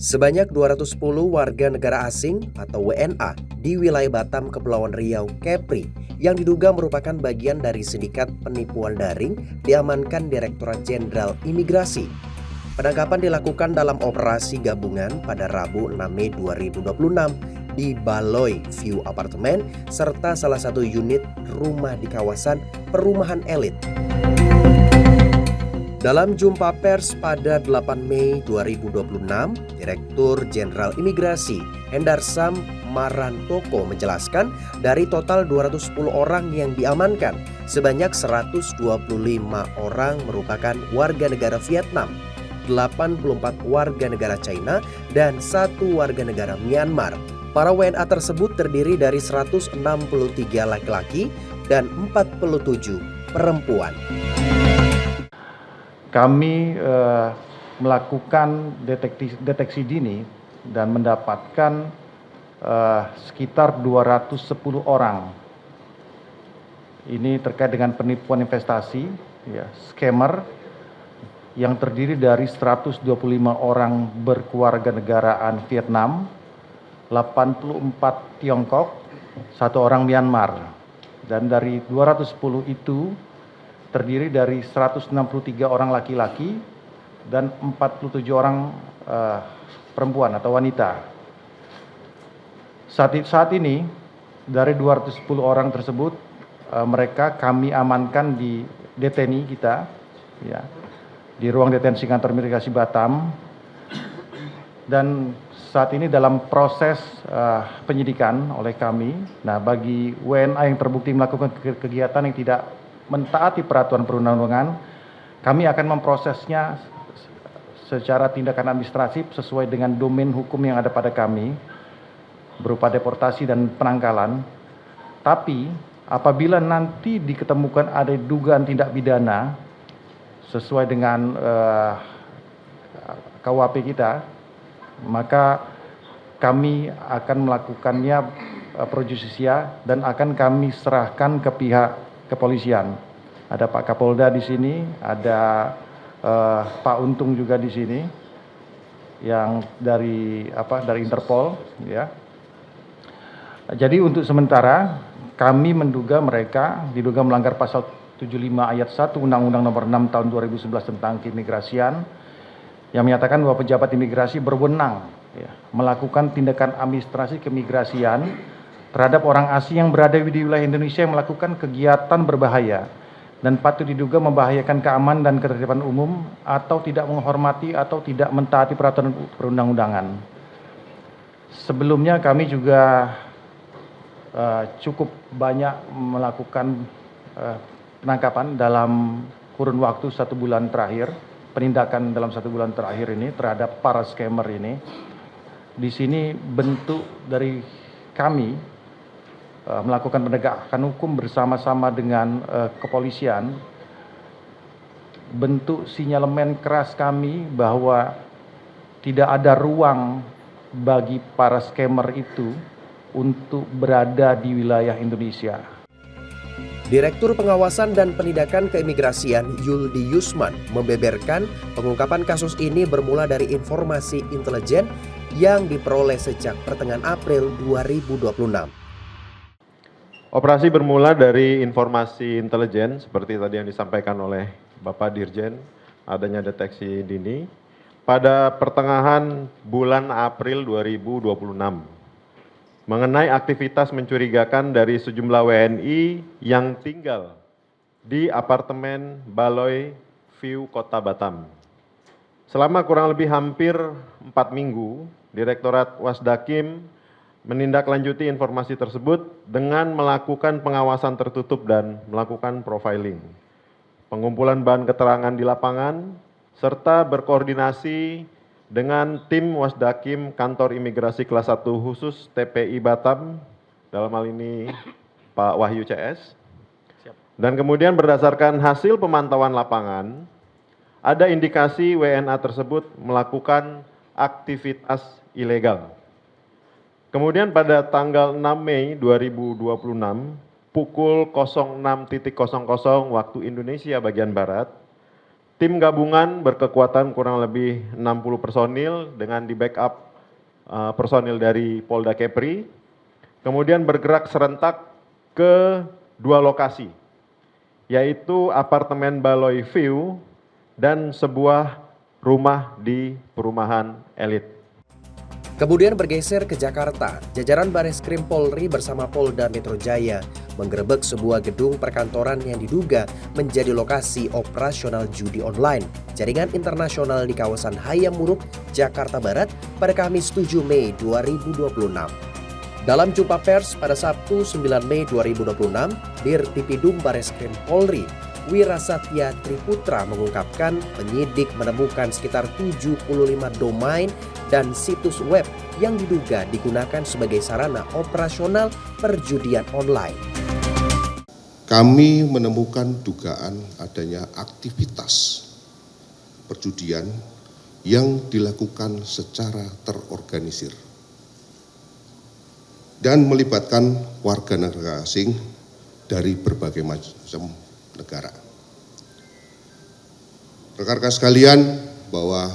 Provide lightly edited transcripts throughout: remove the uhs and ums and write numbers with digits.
Sebanyak 210 warga negara asing atau WNA di wilayah Batam, Kepulauan Riau, Kepri yang diduga merupakan bagian dari sindikat penipuan daring diamankan Direktorat Jenderal Imigrasi. Penangkapan dilakukan dalam operasi gabungan pada Rabu 6 Mei 2026 di Baloi View Apartemen serta salah satu unit rumah di kawasan perumahan elit. Dalam jumpa pers pada 8 Mei 2026, Direktur Jenderal Imigrasi Hendarsam Marantoko menjelaskan dari total 210 orang yang diamankan, sebanyak 125 orang merupakan warga negara Vietnam, 84 warga negara China, dan 1 warga negara Myanmar. Para WNA tersebut terdiri dari 163 laki-laki dan 47 perempuan. Kami melakukan deteksi dini dan mendapatkan sekitar 210 orang. Ini terkait dengan penipuan investasi, ya, scammer yang terdiri dari 125 orang berkeluarga negaraan Vietnam, 84 Tiongkok, 1 orang Myanmar. Dan dari 210 itu terdiri dari 163 orang laki-laki dan 47 orang perempuan atau wanita. Saat ini dari 210 orang tersebut mereka kami amankan di deteni kita, ya, di ruang detensi kantor imigrasi Batam, dan saat ini dalam proses penyidikan oleh kami. Nah, bagi WNA yang terbukti melakukan kegiatan yang tidak mentaati peraturan perundang-undangan, kami akan memprosesnya secara tindakan administratif sesuai dengan domain hukum yang ada pada kami, berupa deportasi dan penangkalan. Tapi apabila nanti diketemukan ada dugaan tindak pidana sesuai dengan KUHP kita, maka kami akan melakukannya pro justisia dan akan kami serahkan ke pihak kepolisian. Ada Pak Kapolda di sini, ada Pak Untung juga di sini, yang dari Interpol, ya. Jadi untuk sementara kami menduga mereka diduga melanggar pasal 75 ayat 1 Undang-Undang Nomor 6 Tahun 2011 tentang keimigrasian yang menyatakan bahwa pejabat imigrasi berwenang, ya, melakukan tindakan administrasi keimigrasian terhadap orang asing yang berada di wilayah Indonesia yang melakukan kegiatan berbahaya dan patut diduga membahayakan keamanan dan ketertiban umum atau tidak menghormati atau tidak mentaati peraturan perundang-undangan. Sebelumnya kami juga cukup banyak melakukan penangkapan dalam kurun waktu 1 bulan terakhir, penindakan dalam 1 bulan terakhir ini terhadap para scammer ini. Di sini bentuk dari kami melakukan penegakan hukum bersama-sama dengan kepolisian, bentuk sinyalemen keras kami bahwa tidak ada ruang bagi para scammer itu untuk berada di wilayah Indonesia. Direktur Pengawasan dan Penindakan Keimigrasian Yuldi Yusman membeberkan pengungkapan kasus ini bermula dari informasi intelijen yang diperoleh sejak pertengahan April 2026. Operasi bermula dari informasi intelijen seperti tadi yang disampaikan oleh Bapak Dirjen, adanya deteksi dini pada pertengahan bulan April 2026 mengenai aktivitas mencurigakan dari sejumlah WNI yang tinggal di apartemen Baloi View Kota Batam. Selama kurang lebih hampir 4 minggu, Direktorat Wasdakim menindaklanjuti informasi tersebut dengan melakukan pengawasan tertutup dan melakukan profiling, pengumpulan bahan keterangan di lapangan, serta berkoordinasi dengan tim Wasdakim Kantor Imigrasi Kelas 1 Khusus TPI Batam, dalam hal ini Pak Wahyu CS. Dan kemudian berdasarkan hasil pemantauan lapangan, ada indikasi WNA tersebut melakukan aktivitas ilegal. Kemudian pada tanggal 6 Mei 2026 pukul 06.00 waktu Indonesia bagian Barat, Tim gabungan berkekuatan kurang lebih 60 personil dengan di backup personil dari Polda Kepri, kemudian bergerak serentak ke 2 lokasi, yaitu apartemen Baloi View dan sebuah rumah di perumahan elit. Kemudian bergeser ke Jakarta, jajaran Bareskrim Polri bersama Polda Metro Jaya menggerebek sebuah gedung perkantoran yang diduga menjadi lokasi operasional judi online jaringan internasional di kawasan Hayam Muruk, Jakarta Barat pada Kamis 7 Mei 2026. Dalam jumpa pers pada Sabtu 9 Mei 2026, Dirtipidum Bareskrim Polri, Wirasatya Triputra mengungkapkan penyidik menemukan sekitar 75 domain dan situs web yang diduga digunakan sebagai sarana operasional perjudian online. Kami menemukan dugaan adanya aktivitas perjudian yang dilakukan secara terorganisir dan melibatkan warga negara asing dari berbagai macam negara. Rekan-rekan sekalian, bahwa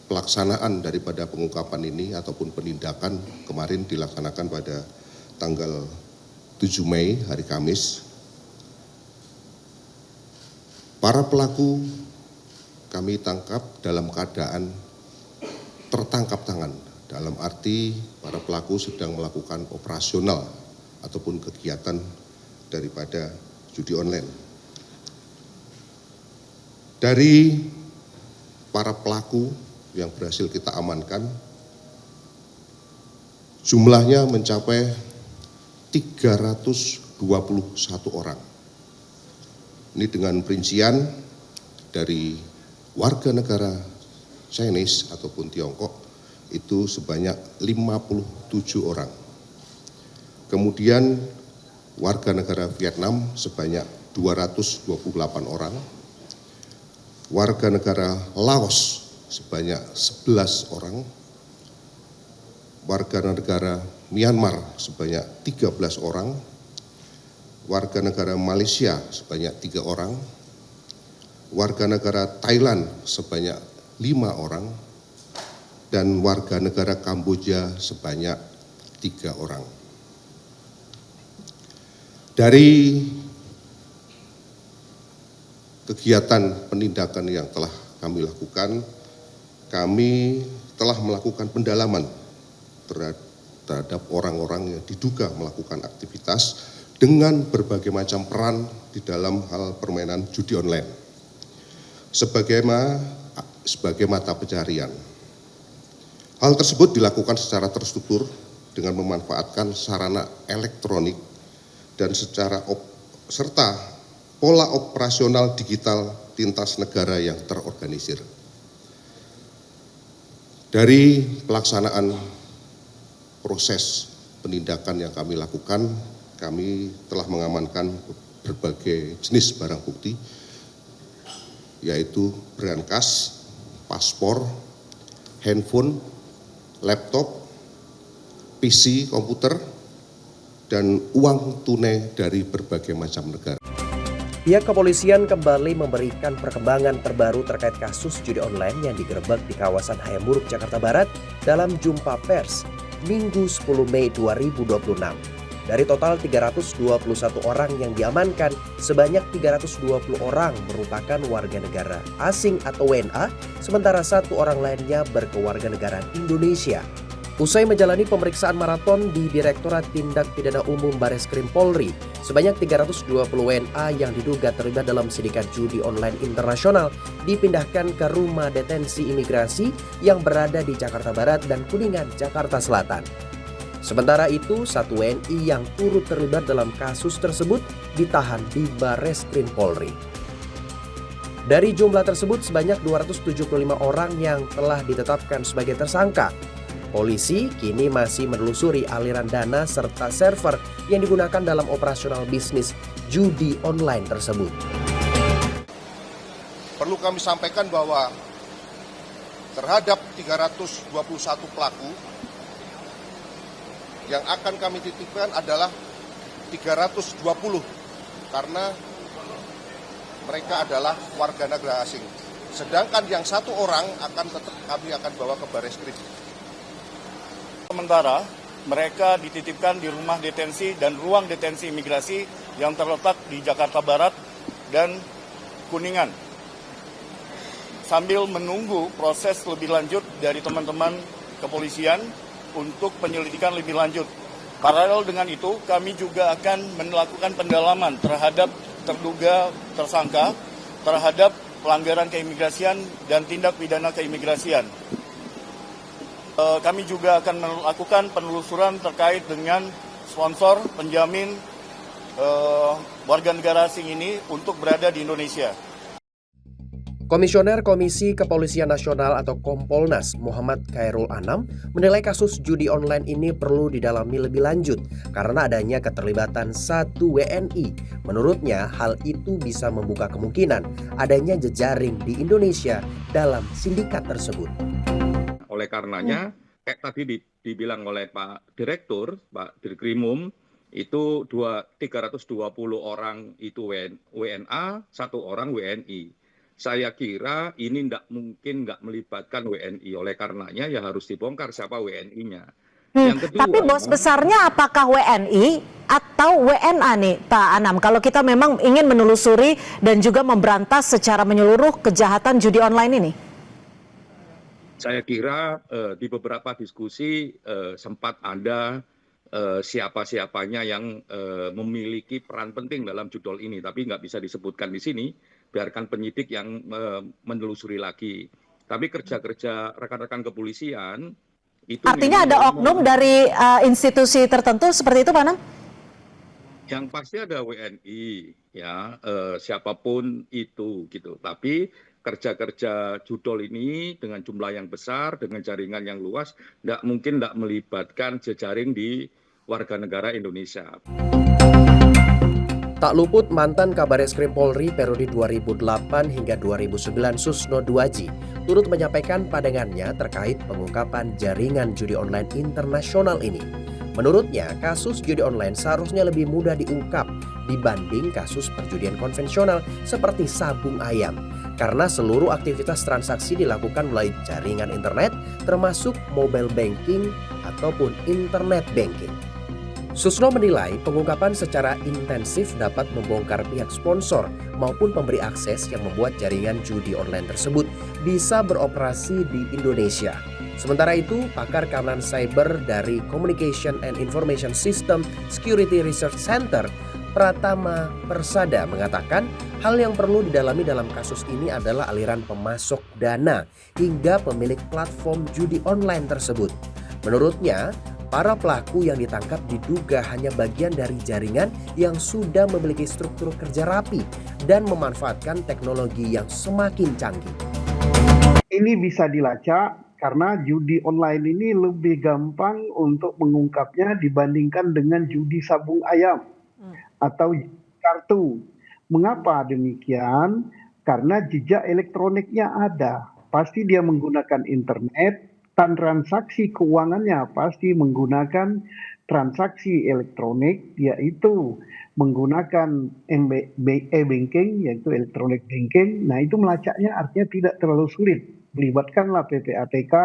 pelaksanaan daripada pengungkapan ini ataupun penindakan kemarin dilaksanakan pada tanggal 7 Mei hari Kamis. Para pelaku kami tangkap dalam keadaan tertangkap tangan, dalam arti para pelaku sedang melakukan operasional ataupun kegiatan daripada judi online. Dari para pelaku yang berhasil kita amankan, jumlahnya mencapai 321 orang. Ini dengan perincian dari warga negara Chinese ataupun Tiongkok itu sebanyak 57 orang. Kemudian warga negara Vietnam sebanyak 228 orang. Warga negara Laos sebanyak 11 orang. Warga negara Myanmar sebanyak 13 orang. Warga negara Malaysia sebanyak 3 orang. Warga negara Thailand sebanyak 5 orang. Dan warga negara Kamboja sebanyak 3 orang. Dari kegiatan penindakan yang telah kami lakukan, kami telah melakukan pendalaman terhadap orang-orang yang diduga melakukan aktivitas dengan berbagai macam peran di dalam hal permainan judi online sebagai mata pencarian. Hal tersebut dilakukan secara terstruktur dengan memanfaatkan sarana elektronik dan serta pola operasional digital lintas negara yang terorganisir. Dari pelaksanaan proses penindakan yang kami lakukan, kami telah mengamankan berbagai jenis barang bukti, yaitu berangkas, paspor, handphone, laptop, PC, komputer, dan uang tunai dari berbagai macam negara. Pihak kepolisian kembali memberikan perkembangan terbaru terkait kasus judi online yang digerebek di kawasan Hayam Muruk, Jakarta Barat dalam jumpa pers Minggu 10 Mei 2026. Dari total 321 orang yang diamankan, sebanyak 320 orang merupakan warga negara asing atau WNA, sementara 1 orang lainnya berkewarganegaraan Indonesia. Usai menjalani pemeriksaan maraton di Direktorat Tindak Pidana Umum Bareskrim Polri, sebanyak 320 WNA yang diduga terlibat dalam sindikat judi online internasional dipindahkan ke rumah detensi imigrasi yang berada di Jakarta Barat dan Kuningan, Jakarta Selatan. Sementara itu, 1 WNI yang turut terlibat dalam kasus tersebut ditahan di Bareskrim Polri. Dari jumlah tersebut, sebanyak 275 orang yang telah ditetapkan sebagai tersangka. Polisi kini masih menelusuri aliran dana serta server yang digunakan dalam operasional bisnis judi online tersebut. Perlu kami sampaikan bahwa terhadap 321 pelaku yang akan kami titipkan adalah 320 karena mereka adalah warga negara asing. Sedangkan yang 1 orang kami akan bawa ke Bareskrim. Sementara mereka dititipkan di rumah detensi dan ruang detensi imigrasi yang terletak di Jakarta Barat dan Kuningan. Sambil menunggu proses lebih lanjut dari teman-teman kepolisian untuk penyelidikan lebih lanjut. Paralel dengan itu, kami juga akan melakukan pendalaman terhadap terduga tersangka, terhadap pelanggaran keimigrasian dan tindak pidana keimigrasian. Kami juga akan melakukan penelusuran terkait dengan sponsor, penjamin warga negara asing ini untuk berada di Indonesia. Komisioner Komisi Kepolisian Nasional atau Kompolnas Muhammad Khairul Anam menilai kasus judi online ini perlu didalami lebih lanjut karena adanya keterlibatan 1 WNI. Menurutnya hal itu bisa membuka kemungkinan adanya jejaring di Indonesia dalam sindikat tersebut. Oleh karenanya, kayak tadi dibilang oleh Pak Direktur, Pak Dirkrimum, itu 320 orang itu WNA, 1 orang WNI. Saya kira ini nggak melibatkan WNI. Oleh karenanya ya harus dibongkar siapa WNI-nya. Yang kedua, tapi bos besarnya apakah WNI atau WNA nih Pak Anam? Kalau kita memang ingin menelusuri dan juga memberantas secara menyeluruh kejahatan judi online ini. Saya kira di beberapa diskusi sempat ada siapa-siapanya yang memiliki peran penting dalam judol ini, tapi nggak bisa disebutkan di sini. Biarkan penyidik yang menelusuri lagi. Tapi kerja-kerja rekan-rekan kepolisian itu artinya ada oknum dari institusi tertentu seperti itu, Pak Anam? Yang pasti ada WNI, ya siapapun itu gitu. Tapi kerja-kerja judol ini dengan jumlah yang besar, dengan jaringan yang luas, mungkin tidak melibatkan jejaring di warga negara Indonesia. Tak luput mantan Kabareskrim Polri periode 2008 hingga 2009 Susno Duaji turut menyampaikan pandangannya terkait pengungkapan jaringan judi online internasional ini. Menurutnya, kasus judi online seharusnya lebih mudah diungkap dibanding kasus perjudian konvensional seperti sabung ayam, karena seluruh aktivitas transaksi dilakukan melalui jaringan internet termasuk mobile banking ataupun internet banking. Susno menilai pengungkapan secara intensif dapat membongkar pihak sponsor maupun pemberi akses yang membuat jaringan judi online tersebut bisa beroperasi di Indonesia. Sementara itu, pakar keamanan cyber dari Communication and Information System Security Research Center, Pratama Persada mengatakan hal yang perlu didalami dalam kasus ini adalah aliran pemasok dana hingga pemilik platform judi online tersebut. Menurutnya, para pelaku yang ditangkap diduga hanya bagian dari jaringan yang sudah memiliki struktur kerja rapi dan memanfaatkan teknologi yang semakin canggih. Ini bisa dilacak karena judi online ini lebih gampang untuk mengungkapnya dibandingkan dengan judi sabung ayam atau kartu. Mengapa demikian? Karena jejak elektroniknya ada. Pasti dia menggunakan internet. Dan transaksi keuangannya pasti menggunakan transaksi elektronik, yaitu menggunakan e-banking, yaitu electronic banking. Nah, itu melacaknya artinya tidak terlalu sulit. Libatkanlah PPATK,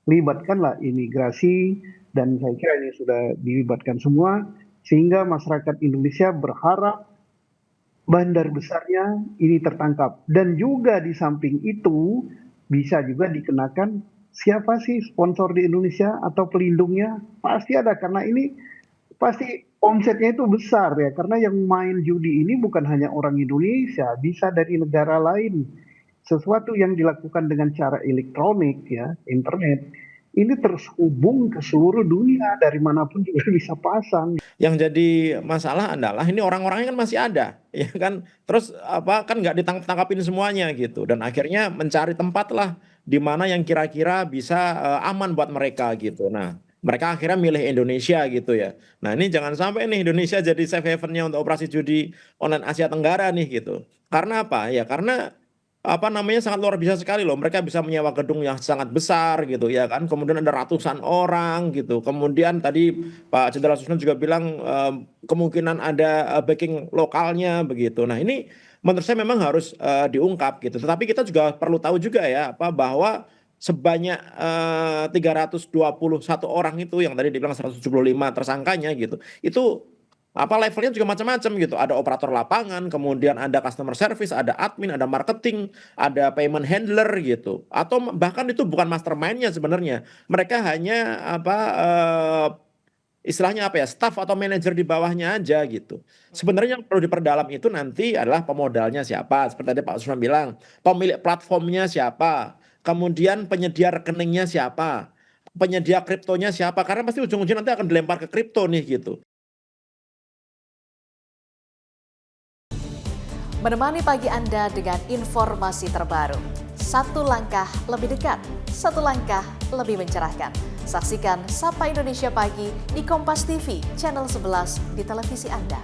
libatkanlah imigrasi, dan saya kira ini sudah dilibatkan semua, sehingga masyarakat Indonesia berharap bandar besarnya ini tertangkap. Dan juga di samping itu bisa juga dikenakan siapa sih sponsor di Indonesia atau pelindungnya? Pasti ada, karena ini pasti omsetnya itu besar ya. Karena yang main judi ini bukan hanya orang Indonesia, bisa dari negara lain. Sesuatu yang dilakukan dengan cara elektronik ya, internet, ini terhubung ke seluruh dunia, dari manapun juga bisa pasang. Yang jadi masalah adalah ini orang-orangnya kan masih ada, ya kan? Terus kan nggak ditangkap-tangkapin semuanya gitu, dan akhirnya mencari tempat lah di mana yang kira-kira bisa aman buat mereka gitu. Nah, mereka akhirnya milih Indonesia gitu ya. Nah, ini jangan sampai nih Indonesia jadi safe haven-nya untuk operasi judi online Asia Tenggara nih gitu. Karena apa? Ya karena sangat luar biasa sekali loh. Mereka bisa menyewa gedung yang sangat besar gitu ya kan. Kemudian ada ratusan orang gitu. Kemudian tadi Pak Jenderal Susno juga bilang kemungkinan ada backing lokalnya begitu. Nah, ini menurut saya memang harus diungkap gitu. Tetapi kita juga perlu tahu juga ya bahwa sebanyak 321 orang itu yang tadi dibilang 175 tersangkanya gitu. Itu levelnya juga macam-macam gitu. Ada operator lapangan, kemudian ada customer service, ada admin, ada marketing, ada payment handler gitu. Atau bahkan itu bukan mastermind-nya sebenarnya. Mereka hanya istilahnya staff atau manajer di bawahnya aja gitu. Sebenarnya yang perlu diperdalam itu nanti adalah pemodalnya siapa, seperti tadi Pak Usman bilang, pemilik platformnya siapa, kemudian penyedia rekeningnya siapa, penyedia kriptonya siapa, karena pasti ujung-ujungnya nanti akan dilempar ke kripto nih gitu. Menemani pagi Anda dengan informasi terbaru. Satu langkah lebih dekat, satu langkah lebih mencerahkan. Saksikan Sapa Indonesia Pagi di Kompas TV, channel 11 di televisi Anda.